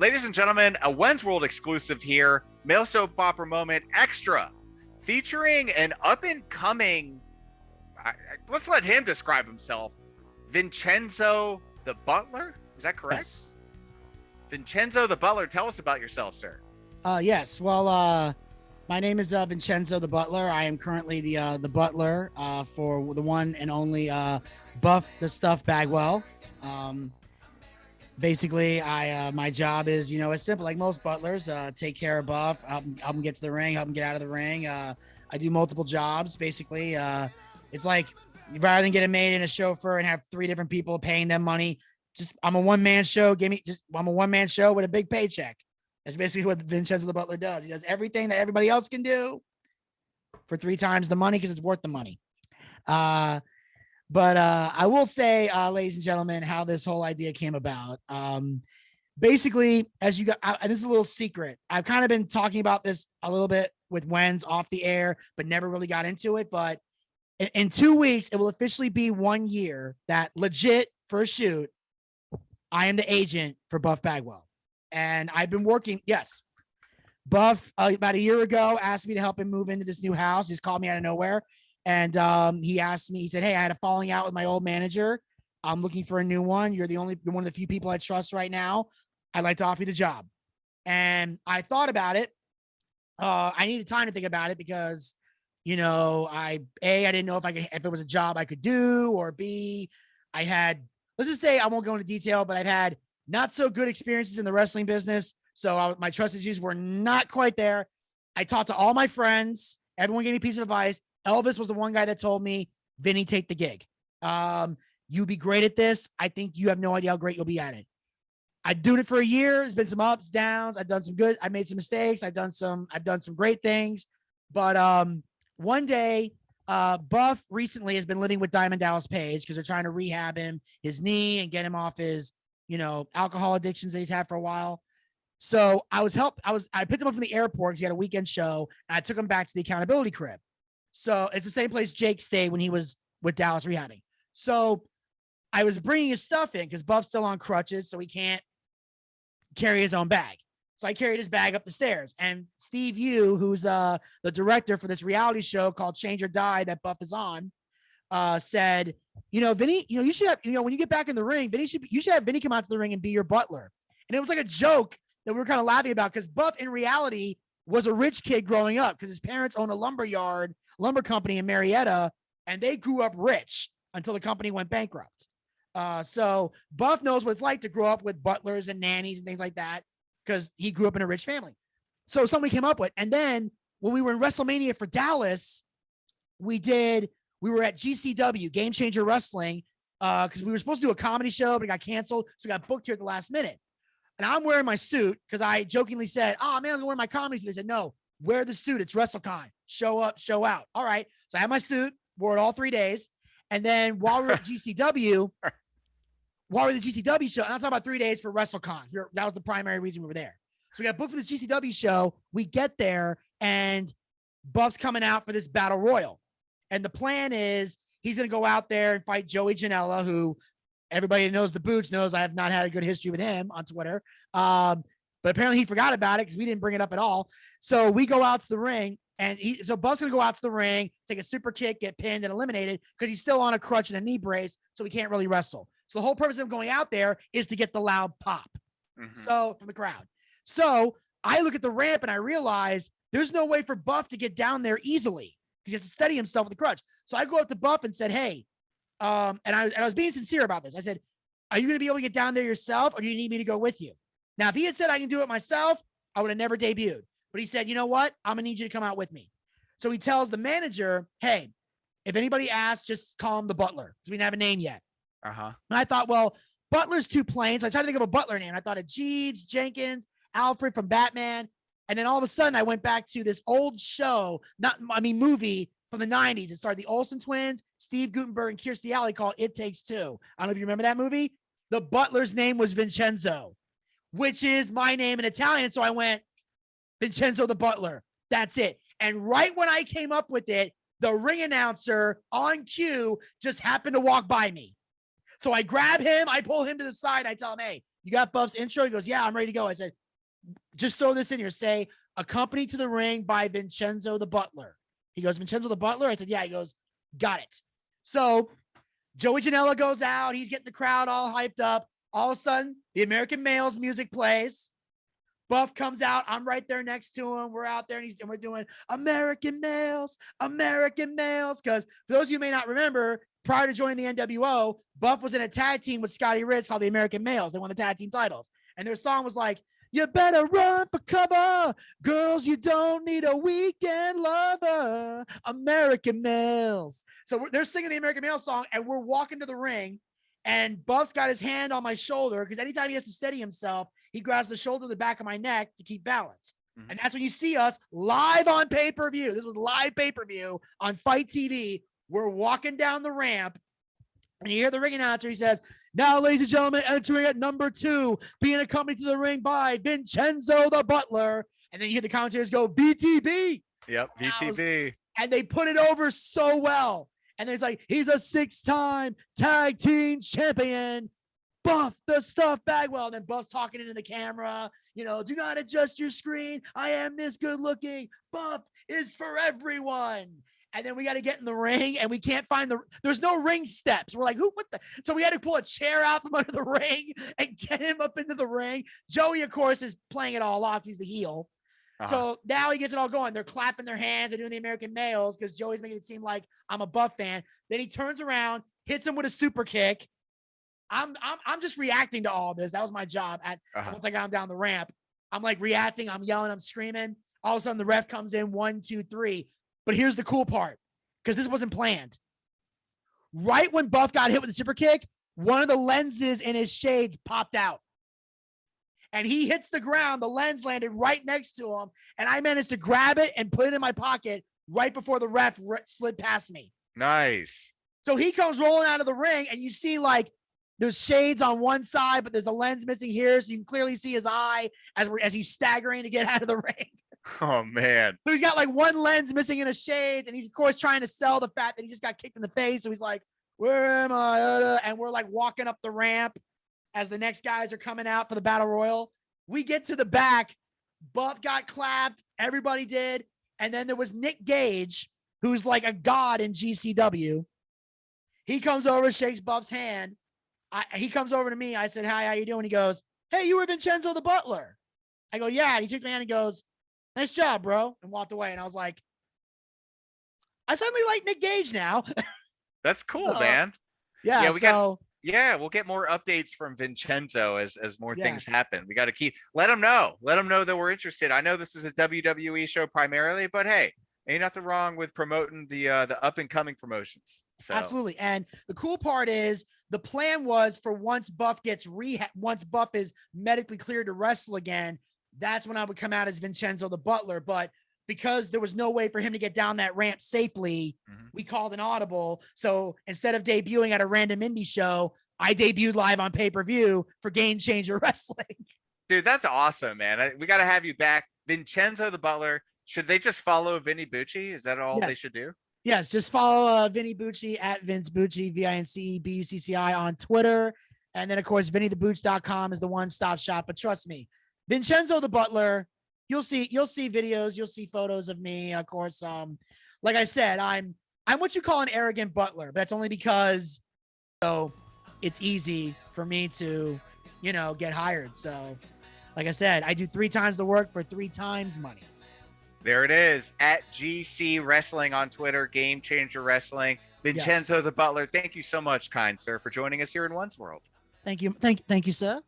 Ladies and gentlemen, a Wenz World exclusive here, Male Soap Opera Moment Extra, featuring an up-and-coming, let's let him describe himself, Vincenzo the Butler? Is that correct? Yes. Vincenzo the Butler, tell us about yourself, sir. Yes. Well, my name is Vincenzo the Butler. I am currently the butler for the one and only Buff the Stuff Bagwell. Basically, my job is, as simple like most butlers, take care of Buff, help him get to the ring, help him get out of the ring. I do multiple jobs. Basically, it's like rather than get a maid and a chauffeur and have three different people paying them money, I'm a one-man show. I'm a one-man show with a big paycheck. That's basically what Vincenzo the Butler does. He does everything that everybody else can do for 3 times the money because it's worth the money. But I will say, ladies and gentlemen, how this whole idea came about. Basically, as you got, this is a little secret. I've kind of been talking about this a little bit with Wenz off the air, but never really got into it. But in 2 weeks, it will officially be 1 year that legit for a shoot, I am the agent for Buff Bagwell. And I've been working. Yes. Buff, about a year ago, asked me to help him move into this new house. He's called me out of nowhere. And he asked me, he said, hey, I had a falling out with my old manager. I'm looking for a new one. You're one of the few people I trust right now. I'd like to offer you the job. And I thought about it. I needed time to think about it because, I didn't know if it was a job I could do, or B, I had, let's just say I won't go into detail, but I've had not so good experiences in the wrestling business. So my trust issues were not quite there. I talked to all my friends. Everyone gave me a piece of advice. Elvis was the one guy that told me, Vinny, take the gig. You'll be great at this. I think you have no idea how great you'll be at it. I've done it for a year. There's been some ups, downs. I've done some good. I made some mistakes. I've done some great things. But one day, Buff recently has been living with Diamond Dallas Page because they're trying to rehab his knee and get him off his, alcohol addictions that he's had for a while. So I picked him up from the airport because he had a weekend show, and I took him back to the accountability crib. So it's the same place Jake stayed when he was with Dallas rehabbing. So I was bringing his stuff in because Buff's still on crutches, so he can't carry his own bag. So I carried his bag up the stairs, and Steve Yu, who's the director for this reality show called Change or Die that Buff is on, said, Vinny, you should have, when you get back in the ring, you should have Vinny come out to the ring and be your butler. And it was like a joke that we were kind of laughing about because Buff in reality was a rich kid growing up because his parents owned a lumber company in Marietta, and they grew up rich until the company went bankrupt. So Buff knows what it's like to grow up with butlers and nannies and things like that because he grew up in a rich family. So something we came up with. And then when we were in WrestleMania for Dallas, we were at GCW, Game Changer Wrestling, because we were supposed to do a comedy show, but it got canceled. So we got booked here at the last minute. And I'm wearing my suit because I jokingly said, oh, man, I'm wearing my comedy suit. They said, no, wear the suit. It's WrestleCon. Show up, show out. All right. So I had my suit, wore it all 3 days. And then while we were at GCW, while we were at the GCW show, and I'm talking about 3 days for WrestleCon. That was the primary reason we were there. So we got booked for the GCW show. We get there, and Buff's coming out for this battle royal. And the plan is he's going to go out there and fight Joey Janela, who everybody who knows the Boots knows I have not had a good history with him on Twitter. But apparently he forgot about it because we didn't bring it up at all. So we go out to the ring, and so Buff's going to go out to the ring, take a super kick, get pinned and eliminated because he's still on a crutch and a knee brace, so he can't really wrestle. So the whole purpose of him going out there is to get the loud pop. So from the crowd. So I look at the ramp and I realize there's no way for Buff to get down there easily because he has to steady himself with the crutch. So I go up to Buff and said, hey, and I was being sincere about this. I said, are you going to be able to get down there yourself, or do you need me to go with you? Now, if he had said I can do it myself, I would have never debuted. But he said, you know what? I'm going to need you to come out with me. So he tells the manager, hey, if anybody asks, just call him the Butler because we didn't have a name yet. And I thought, well, Butler's too plain. So I tried to think of a Butler name. I thought of Jeeves, Jenkins, Alfred from Batman. And then all of a sudden I went back to this old movie from the 90s. It starred the Olsen twins, Steve Guttenberg, and Kirstie Alley called It Takes Two. I don't know if you remember that movie. The Butler's name was Vincenzo, which is my name in Italian. So I went, Vincenzo the Butler. That's it. And right when I came up with it, the ring announcer on cue just happened to walk by me. So I grab him, I pull him to the side, I tell him, hey, you got Buff's intro? He goes, yeah, I'm ready to go. I said, just throw this in here. Say, accompanied to the ring by Vincenzo the Butler. He goes, Vincenzo the Butler? I said, yeah. He goes, got it. So Joey Janela goes out. He's getting the crowd all hyped up. All of a sudden, the American Males music plays. Buff comes out. I'm right there next to him. We're out there and we're doing American Males, American Males. Because for those of you who may not remember, prior to joining the NWO, Buff was in a tag team with Scotty Ritz called the American Males. They won the tag team titles. And their song was like, you better run for cover. Girls, you don't need a weekend lover. American Males. So they're singing the American Males song, and we're walking to the ring. And Buff's got his hand on my shoulder because anytime he has to steady himself, he grabs the shoulder of the back of my neck to keep balance. Mm-hmm. And that's when you see us live on pay-per-view. This was live pay-per-view on Fight TV. We're walking down the ramp, and you hear the ring announcer. He says, now, ladies and gentlemen, entering at number 2, being accompanied to the ring by Vincenzo the Butler. And then you hear the commentators go, VTB. Yep, VTB. And they put it over so well. And there's like, he's a 6-time tag team champion. Buff the stuff Bagwell. And then Buff's talking into the camera, you know, do not adjust your screen. I am this good looking. Buff is for everyone. And then we got to get in the ring and we can't find there's no ring steps. We're like, so we had to pull a chair out from under the ring and get him up into the ring. Joey, of course, is playing it all off. He's the heel. So now he gets it all going. They're clapping their hands. They're doing the American Males because Joey's making it seem like I'm a Buff fan. Then he turns around, hits him with a super kick. I'm just reacting to all this. That was my job once I got him down the ramp. I'm like reacting. I'm yelling. I'm screaming. All of a sudden the ref comes in 1, 2, 3. But here's the cool part, because this wasn't planned. Right when Buff got hit with the super kick, one of the lenses in his shades popped out. And he hits the ground. The lens landed right next to him. And I managed to grab it and put it in my pocket right before the ref slid past me. Nice. So he comes rolling out of the ring, and you see like there's shades on one side, but there's a lens missing here. So you can clearly see his eye as he's staggering to get out of the ring. Oh, man. So he's got like one lens missing in his shades. And he's, of course, trying to sell the fact that he just got kicked in the face. So he's like, where am I? And we're like walking up the ramp as the next guys are coming out for the Battle Royal. We get to the back. Buff got clapped. Everybody did. And then there was Nick Gage, who's like a god in GCW. He comes over, shakes Buff's hand. He comes over to me. I said, hi, how you doing? He goes, hey, you were Vincenzo the Butler. I go, yeah. And he took my hand and goes, nice job, bro. And walked away. And I was like, I suddenly like Nick Gage now. That's cool, man. Yeah. We'll get more updates from Vincenzo as more things happen. We got to let him know that we're interested. I know this is a WWE show primarily, but hey, ain't nothing wrong with promoting the up and coming promotions. So. Absolutely. And the cool part is the plan was for once Buff is medically cleared to wrestle again, that's when I would come out as Vincenzo the Butler. But because there was no way for him to get down that ramp safely, we called an audible. So instead of debuting at a random indie show, I debuted live on pay-per-view for Game Changer Wrestling. Dude, that's awesome, man. We got to have you back. Vincenzo the Butler. Should they just follow Vinny Bucci? Is that all they should do? Yes, just follow Vinny Bucci at Vince Bucci, VinceBucci on Twitter. And then, of course, VinnyTheBooch.com is the one-stop shop. But trust me, Vincenzo the Butler, you'll see videos, you'll see photos of me. Of course, like I said, I'm what you call an arrogant butler. But that's only because it's easy for me to, get hired. So, like I said, I do 3 times the work for 3 times money. There it is, at GC Wrestling on Twitter, Game Changer Wrestling. Vincenzo the Butler, thank you so much, kind sir, for joining us here in Wenz World. Thank you, sir.